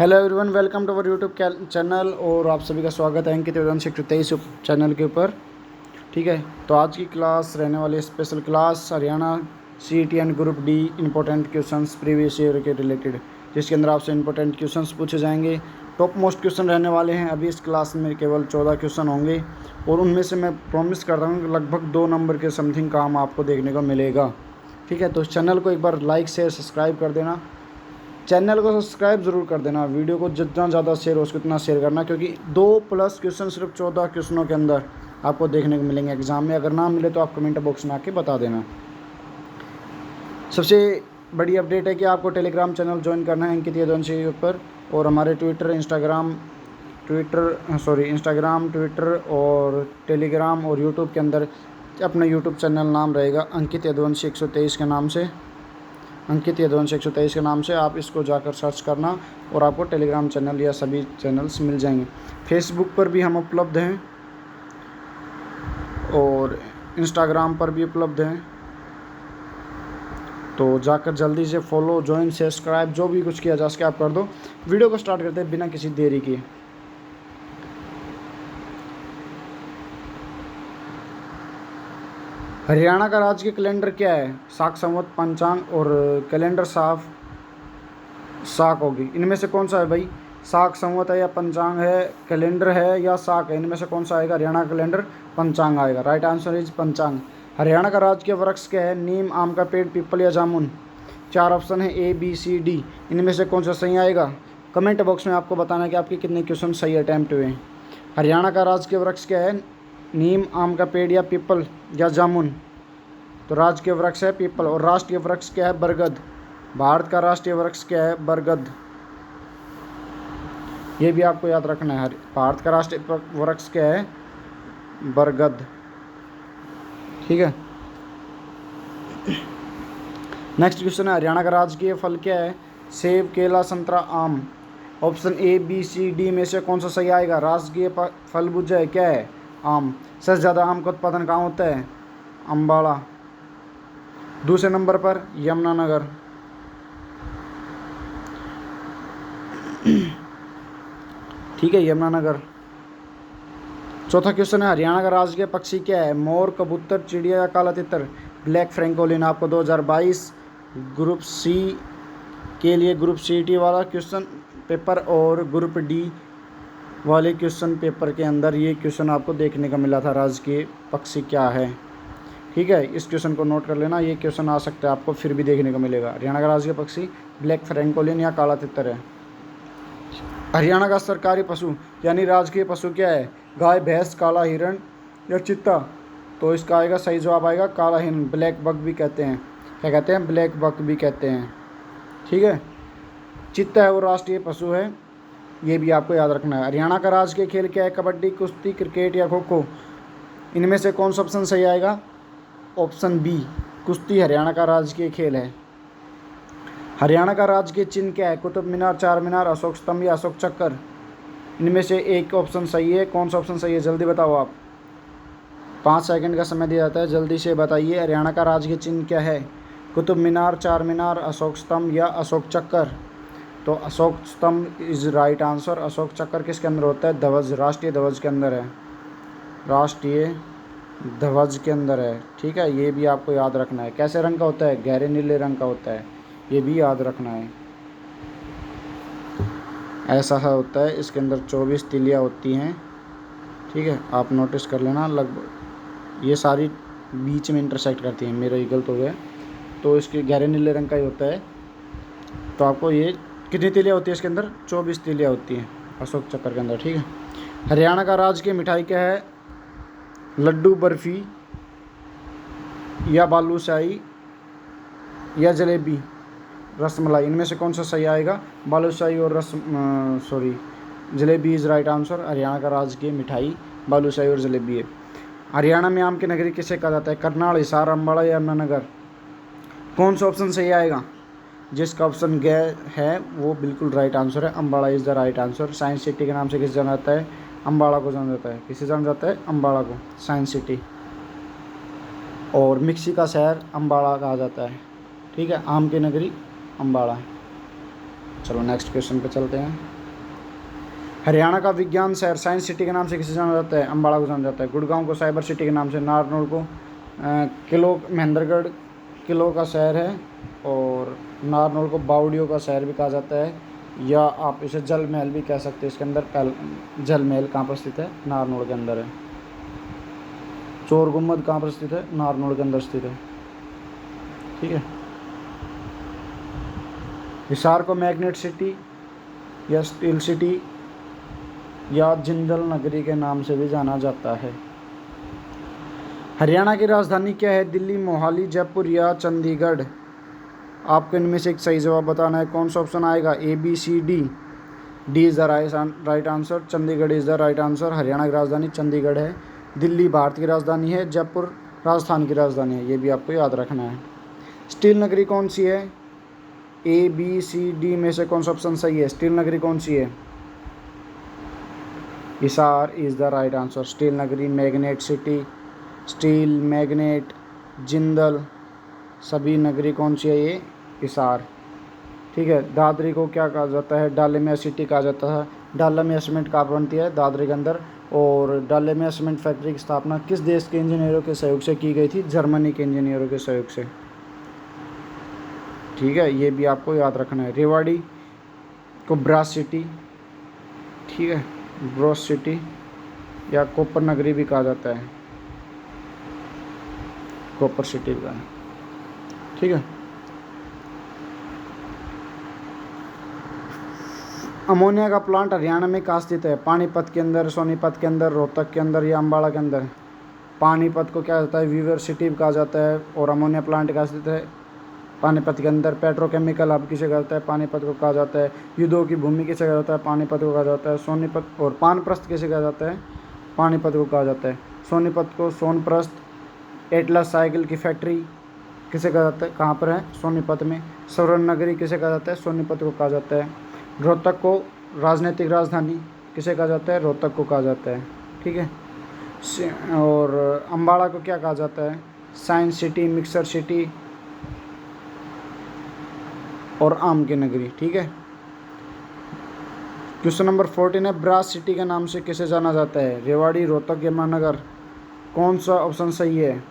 Hello everyone, welcome to our YouTube channel. और आप सभी का स्वागत है अंकित 123 चैनल के ऊपर। ठीक है, तो आज की क्लास रहने वाली special class Haryana CET and group D important questions previous year के रिलेटेड, जिसके अंदर आपसे इंपॉर्टेंट क्वेश्चंस पूछे जाएंगे। टॉप मोस्ट क्वेश्चन रहने वाले हैं। अभी इस क्लास में केवल 14 क्वेश्चन होंगे और उनमें से मैं प्रॉमिस कर रहा हूँ कि लगभग 2 नंबर के समथिंग काम आपको देखने को मिलेगा। ठीक है, तो इस चैनल को एक बार लाइक शेयर सब्सक्राइब कर देना। चैनल को सब्सक्राइब ज़रूर कर देना। वीडियो को जितना ज़्यादा शेयर हो उसको उतना शेयर करना, क्योंकि 2+ क्वेश्चन सिर्फ 14 क्वेश्चनों के अंदर आपको देखने को मिलेंगे एग्ज़ाम में। अगर ना मिले तो आप कमेंट बॉक्स में आके बता देना। सबसे बड़ी अपडेट है कि आपको टेलीग्राम चैनल ज्वाइन करना है अंकित यदुवंशी के ऊपर, और हमारे इंस्टाग्राम, ट्विटर और टेलीग्राम और यूट्यूब के अंदर अपना यूट्यूब चैनल नाम रहेगा अंकित यदुवंशी 123 के नाम से। अंकित यदुवंशी 123 के नाम से आप इसको जाकर सर्च करना और आपको टेलीग्राम चैनल या सभी चैनल्स मिल जाएंगे। फेसबुक पर भी हम उपलब्ध हैं और इंस्टाग्राम पर भी उपलब्ध हैं। तो जाकर जल्दी से फॉलो, ज्वाइन, सब्सक्राइब जो भी कुछ किया जा सके आप कर दो। वीडियो को स्टार्ट करते हैं बिना किसी देरी के। हरियाणा का राजकीय कैलेंडर क्या है? साख, संवत, पंचांग और कैलेंडर साख होगी। इनमें से कौन सा है भाई? साख संवत है या पंचांग है, कैलेंडर है या साख है? इनमें से कौन सा आएगा? हरियाणा का कैलेंडर पंचांग आएगा। राइट आंसर इज पंचांग। हरियाणा का राजकीय वृक्ष क्या है? नीम, आम का पेड़, पीपल या जामुन। 4 ऑप्शन है A, B, C, D। इनमें से कौन सा सही आएगा? कमेंट बॉक्स में आपको बताना है कि आपके कितने क्वेश्चन सही अटैम्प्ट हुए हैं। हरियाणा का राजकीय वृक्ष क्या है? नीम, आम का पेड़ या पीपल या जामुन। तो राजकीय वृक्ष है पीपल। और राष्ट्रीय वृक्ष क्या है? बरगद। भारत का राष्ट्रीय वृक्ष क्या है? बरगद। ये भी आपको याद रखना है। भारत का राष्ट्रीय वृक्ष क्या है? बरगद। ठीक है, नेक्स्ट क्वेश्चन है हरियाणा का राजकीय फल क्या है? सेब, केला, संतरा, आम। Option A, B, C, D में से कौन सा सही आएगा? राजकीय फल भुज है क्या है? आम। सबसे ज़्यादा आम का उत्पादन कहाँ होता है? अम्बाला। दूसरे नंबर पर यमुनानगर। ठीक है, यमुनानगर। चौथा क्वेश्चन है हरियाणा का राजकीय पक्षी क्या है? मोर, कबूतर, चिड़िया या काला तितर। Black francolin. आपको 2022 ग्रुप सी के लिए ग्रुप CET वाला क्वेश्चन पेपर और ग्रुप D वाले क्वेश्चन पेपर के अंदर ये क्वेश्चन आपको देखने का मिला था, राजकीय पक्षी क्या है। ठीक है, इस क्वेश्चन को नोट कर लेना। ये क्वेश्चन आ सकता है आपको, फिर भी देखने को मिलेगा। हरियाणा का राजकीय पक्षी ब्लैक फ्रैंकोलिन या काला तितर है। हरियाणा का सरकारी पशु यानी राजकीय पशु क्या है? गाय, भैंस, काला हिरण या चीता। तो इसका आएगा, सही जवाब आएगा काला हिरण। ब्लैक बक भी कहते हैं। क्या कहते हैं? ब्लैक बक भी कहते हैं। ठीक है, चीता है वो राष्ट्रीय पशु है। ये भी आपको याद रखना है। हरियाणा का राजकीय खेल क्या है? कबड्डी, कुश्ती, क्रिकेट या खो खो। इनमें से कौन सा ऑप्शन सही आएगा? ऑप्शन B, कुश्ती हरियाणा का राजकीय खेल है। हरियाणा का राजकीय चिन्ह क्या है? कुतुब मीनार, चार मीनार, अशोक स्तंभ या अशोक चक्कर। इनमें से एक ऑप्शन सही है। कौन सा ऑप्शन सही है? जल्दी बताओ आप। 5 सेकंड का समय दिया जाता है, जल्दी से बताइए। हरियाणा का राजकीय चिन्ह क्या है? कुतुब मीनार, चार मीनार, अशोक स्तंभ या अशोक चक्कर। तो अशोक स्तंभ इज राइट आंसर। अशोक चक्कर किसके अंदर होता है? ध्वज, राष्ट्रीय ध्वज के अंदर है। राष्ट्रीय ध्वज के अंदर है। ठीक है, ये भी आपको याद रखना है। कैसे रंग का होता है? गहरे नीले रंग का होता है। ये भी याद रखना है। ऐसा होता है, इसके अंदर 24 तिलियाँ होती हैं। ठीक है, आप नोटिस कर लेना। लगभग ये सारी बीच में इंटरसेक्ट करती हैं। मेरा ये गलत हो गया। तो इसके गहरे नीले रंग का ही होता है। तो आपको ये कितनी तिलियाँ होती है इसके अंदर? 24 तिलियाँ होती हैं अशोक चक्कर के अंदर। ठीक है, हरियाणा का राजकीय मिठाई क्या है? लड्डू, बर्फ़ी या बालूशाही या जलेबी, रसमलाई। इनमें से कौन सा सही आएगा? बालूशाही और jalebi is right answer. Haryana का राजकीय मिठाई बालूशाही और जलेबी है। हरियाणा में आम की नगरी किसे कहा जाता है? करनाल, हिसार, अम्बाला या यमुनानगर। कौन सा ऑप्शन सही आएगा? जिसका ऑप्शन ग है वो बिल्कुल राइट आंसर है। Ambala is the right answer. Science city के नाम से किसे जाना जाता है? अम्बाला को जाना जाता है। किसे जाना जाता है? अम्बाला को, साइंस सिटी। और मिक्सी का शहर अम्बाला कहा जाता है। ठीक है, आम की नगरी अम्बाला है। चलो नेक्स्ट क्वेश्चन पे चलते हैं। हरियाणा का विज्ञान शहर साइंस सिटी के नाम से किसे जाना जाता है? अम्बाला को जाना जाता है। गुड़गांव को साइबर सिटी के नाम से, नारनौल को किलो, महेंद्रगढ़ किलो का शहर है, और नारनौल को बावड़ियों का शहर भी कहा जाता है, या आप इसे जल महल भी कह सकते हैं। इसके अंदर जल महल कहाँ पर स्थित है? नारनौल के अंदर है। चोर गुम्बद कहाँ पर स्थित है? नारनौल के अंदर स्थित है। ठीक है। हिसार को मैग्नेट सिटी या स्टील सिटी या जिंदल नगरी के नाम से भी जाना जाता है। हरियाणा की राजधानी क्या है? दिल्ली, मोहाली, जयपुर या चंडीगढ़? आपको इनमें से एक सही जवाब बताना है। कौन सा ऑप्शन आएगा? A, B, C, D. D is the right answer. Chandigarh is the right answer. Haryana की राजधानी चंडीगढ़ है। दिल्ली भारत की राजधानी है। जयपुर राजस्थान की राजधानी है। ये भी आपको याद रखना है। स्टील नगरी कौन सी है? ए, बी, सी, डी में से कौन सा ऑप्शन सही है? स्टील नगरी कौन सी है? Hisar is the right answer. Steel नगरी, magnet city, steel, magnet, Jindal, सभी नगरी कौन सी है? ये हिसार। ठीक है। दादरी को क्या कहा जाता है? डालमिया सिटी कहा जाता है। डालमिया सीमेंट कहाँ बनती है? दादरी के अंदर। और डालमिया सीमेंट फैक्ट्री की स्थापना किस देश के इंजीनियरों के सहयोग से की गई थी? जर्मनी के इंजीनियरों के सहयोग से। ठीक है, ये भी आपको याद रखना है। रेवाड़ी को ब्रास सिटी, ठीक है, ब्रोस सिटी या कॉपर नगरी भी कहा जाता है। कॉपर सिटी का, ठीक है। अमोनिया का प्लांट हरियाणा में कहाँ स्थित है? पानीपत के अंदर, सोनीपत के अंदर, रोहतक के अंदर या अम्बाला के अंदर? पानीपत को क्या जाता है? वीवर सिटी कहा जाता है। और अमोनिया प्लांट कहाँ स्थित है? पानीपत के अंदर। पेट्रोकेमिकल हब किसे कहता है? पानीपत को कहा जाता है। युद्धों की भूमि किसे कहा जाता है? पानीपत को कहा जाता है। सोनीपत और पानप्रस्थ किसे कहा जाता है? पानीपत को कहा जाता है। सोनीपत को सोनप्रस्थ। एटलस साइकिल की फैक्ट्री किसे कहा जाता है? कहाँ पर है? सोनीपत में। स्वर्ण नगरी किसे कहा जाता है? सोनीपत को कहा जाता है। रोहतक को राजनीतिक राजधानी किसे कहा जाता है? रोहतक को कहा जाता है। ठीक है। और अम्बाला को क्या कहा जाता है? साइंस सिटी, मिक्सर सिटी और आम की नगरी। ठीक है। क्वेश्चन नंबर 14 है, ब्रास सिटी के नाम से किसे जाना जाता है? रेवाड़ी, रोहतक, यमुनानगर? कौन सा ऑप्शन सही है?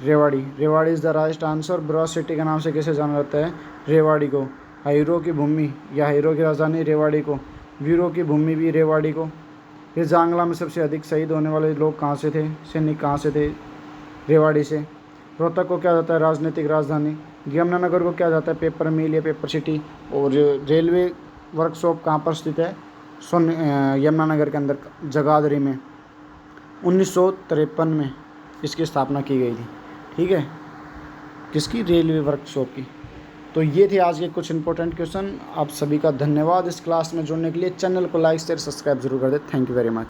Rewari. Rewari is the right answer. Brass city के नाम से किसे जाना जाता है? रेवाड़ी को। हीरो की भूमि या हीरो की राजधानी रेवाड़ी को। वीरों की भूमि भी रेवाड़ी को। ये जांगला में सबसे अधिक शहीद होने वाले लोग कहाँ से थे? सैनिक कहाँ से थे? रेवाड़ी से। रोहतक को क्या जाता है? राजनीतिक राजधानी। यमुनानगर को क्या जाता है? पेपर मिल या पेपर सिटी। और रेलवे वर्कशॉप कहाँ पर स्थित है? यमुनानगर के अंदर, जगाधरी में। 1953 में इसकी स्थापना की गई थी। ठीक है। किसकी? रेलवे वर्कशॉप की। तो ये थे आज के कुछ इंपॉर्टेंट क्वेश्चन। आप सभी का धन्यवाद इस क्लास में जुड़ने के लिए। चैनल को लाइक शेयर सब्सक्राइब जरूर कर दें। Thank you very much.